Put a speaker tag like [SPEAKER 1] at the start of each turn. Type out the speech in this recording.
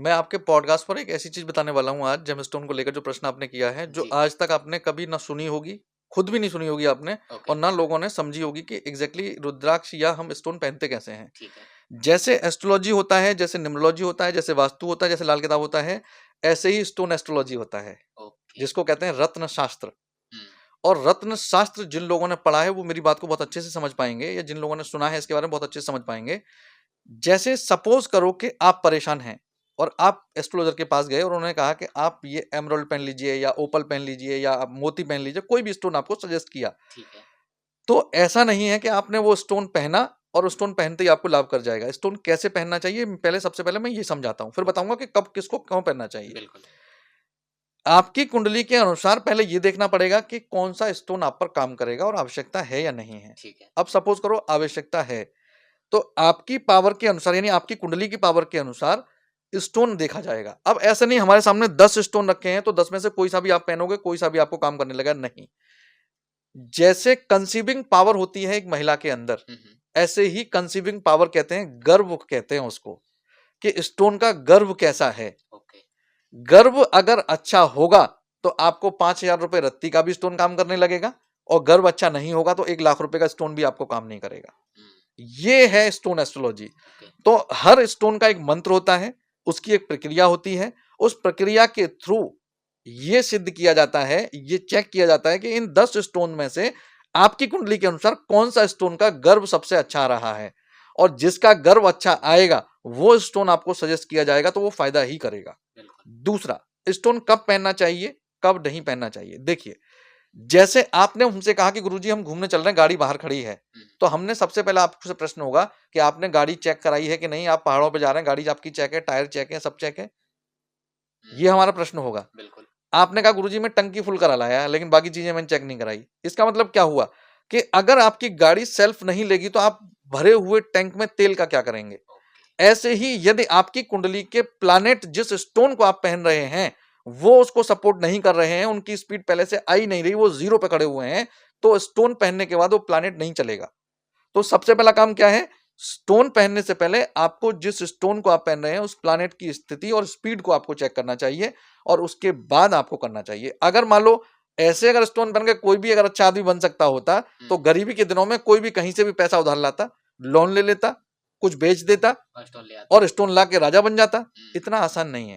[SPEAKER 1] मैं आपके पॉडकास्ट पर एक ऐसी चीज बताने वाला हूँ आज, जेमस्टोन को लेकर जो प्रश्न आपने किया है, जो
[SPEAKER 2] जी।
[SPEAKER 1] आज तक आपने कभी ना सुनी होगी, खुद भी नहीं सुनी होगी आपने,
[SPEAKER 2] ओके।
[SPEAKER 1] और ना लोगों ने समझी होगी कि एग्जैक्टली रुद्राक्ष या हम स्टोन पहनते कैसे हैं।
[SPEAKER 2] ठीक है।
[SPEAKER 1] जैसे एस्ट्रोलॉजी होता है, जैसे न्यूमरोलॉजी होता है, जैसे वास्तु होता है, जैसे लाल किताब होता है, ऐसे ही स्टोन एस्ट्रोलॉजी होता है,
[SPEAKER 2] ओके।
[SPEAKER 1] जिसको कहते हैं रत्न शास्त्र।
[SPEAKER 2] हुँ।
[SPEAKER 1] और रत्न शास्त्र जिन लोगों ने पढ़ा है वो मेरी बात को बहुत अच्छे से समझ पाएंगे, या जिन लोगों ने सुना है इसके बारे में बहुत अच्छे से समझ पाएंगे। जैसे सपोज करो कि आप परेशान हैं और आप एस्ट्रोलॉजर के पास गए और उन्होंने कहा कि आप ये एमराल्ड पहन लीजिए या ओपल पहन लीजिए या आप मोती पहन लीजिए, कोई भी स्टोन आपको सजेस्ट किया,
[SPEAKER 2] ठीक है।
[SPEAKER 1] तो ऐसा नहीं है कि आपने वो स्टोन पहना और स्टोन पहनते ही आपको लाभ कर जाएगा। स्टोन कैसे पहनना चाहिए, पहले सबसे पहले मैं ये समझाता हूँ, फिर बताऊंगा कि कब किसको क्यों पहनना चाहिए।
[SPEAKER 2] बिल्कुल।
[SPEAKER 1] आपकी कुंडली के अनुसार पहले ये देखना पड़ेगा कि कौन सा स्टोन आप पर काम करेगा और आवश्यकता है या नहीं है।
[SPEAKER 2] ठीक है।
[SPEAKER 1] अब सपोज करो आवश्यकता है, तो आपकी पावर के अनुसार, यानी आपकी कुंडली की पावर के अनुसार स्टोन देखा जाएगा। अब ऐसे नहीं हमारे सामने 10 स्टोन रखे हैं तो 10 में से कोई सा भी आप पहनोगे, कोई सा भी आपको काम करने लगा, नहीं। जैसे कंसीविंग पावर होती है एक महिला के अंदर,
[SPEAKER 2] हुँ, हुँ।
[SPEAKER 1] ऐसे ही कंसीविंग पावर कहते हैं, गर्भ कहते हैं उसको, कि स्टोन का गर्भ कैसा है।
[SPEAKER 2] ओके।
[SPEAKER 1] गर्भ अगर अच्छा होगा तो आपको 5,000 रुपए रत्ती का भी स्टोन काम करने लगेगा, और गर्भ अच्छा नहीं होगा तो 1,00,000 रुपए का स्टोन भी आपको काम नहीं करेगा।
[SPEAKER 2] हुँ।
[SPEAKER 1] ये है स्टोन एस्ट्रोलॉजी।
[SPEAKER 2] ओके।
[SPEAKER 1] तो हर स्टोन का एक मंत्र होता है, उसकी एक प्रक्रिया होती है। उस प्रक्रिया के थ्रू ये सिद्ध किया जाता है, ये चेक किया जाता है कि इन 10 स्टोन में से आपकी कुंडली के अनुसार कौन सा स्टोन का गर्भ सबसे अच्छा आ रहा है, और जिसका गर्भ अच्छा आएगा वो स्टोन आपको सजेस्ट किया जाएगा, तो वो फायदा ही करेगा।
[SPEAKER 2] बिल्कुल।
[SPEAKER 1] दूसरा, स्टोन कब पहनना चाहिए, कब नहीं पहनना चाहिए। देखिए, जैसे आपने हमसे कहा कि गुरुजी हम घूमने चल रहे हैं, गाड़ी बाहर खड़ी है,
[SPEAKER 2] हुँ।
[SPEAKER 1] तो हमने सबसे पहले आपसे प्रश्न होगा कि आपने गाड़ी चेक कराई है कि नहीं, आप पहाड़ों पे जा रहे हैं, गाड़ी आपकी चेक है, टायर चेक है, सब चेक है,
[SPEAKER 2] हुँ।
[SPEAKER 1] ये हमारा प्रश्न होगा।
[SPEAKER 2] बिल्कुल।
[SPEAKER 1] आपने कहा गुरुजी मैं टंकी फुल करा लाया, लेकिन बाकी चीजें मैंने चेक नहीं कराई। इसका मतलब क्या हुआ कि अगर आपकी गाड़ी सेल्फ नहीं लेगी तो आप भरे हुए टैंक में तेल का क्या करेंगे।
[SPEAKER 2] ओके।
[SPEAKER 1] ऐसे ही यदि आपकी कुंडली के प्लैनेट जिस स्टोन को आप पहन रहे हैं वो उसको सपोर्ट नहीं कर रहे हैं, उनकी स्पीड पहले से आई नहीं रही, वो जीरो पे खड़े हुए हैं, तो स्टोन पहनने के बाद वो प्लैनेट नहीं चलेगा। तो सबसे पहला काम क्या है, स्टोन पहनने से पहले आपको जिस स्टोन को आप पहन रहे हैं उस प्लैनेट की स्थिति और स्पीड को आपको चेक करना चाहिए, और उसके बाद आपको करना चाहिए। अगर मान लो ऐसे अगर स्टोन पहन के कोई भी अगर अच्छा आदमी बन सकता होता, तो
[SPEAKER 2] हुँ।
[SPEAKER 1] गरीबी के दिनों में कोई भी कहीं से भी पैसा उधार लाता, लोन ले लेता, कुछ बेच देता
[SPEAKER 2] और स्टोन ले आता।
[SPEAKER 1] और स्टोन ला के राजा बन जाता।
[SPEAKER 2] हुँ।
[SPEAKER 1] इतना आसान नहीं है।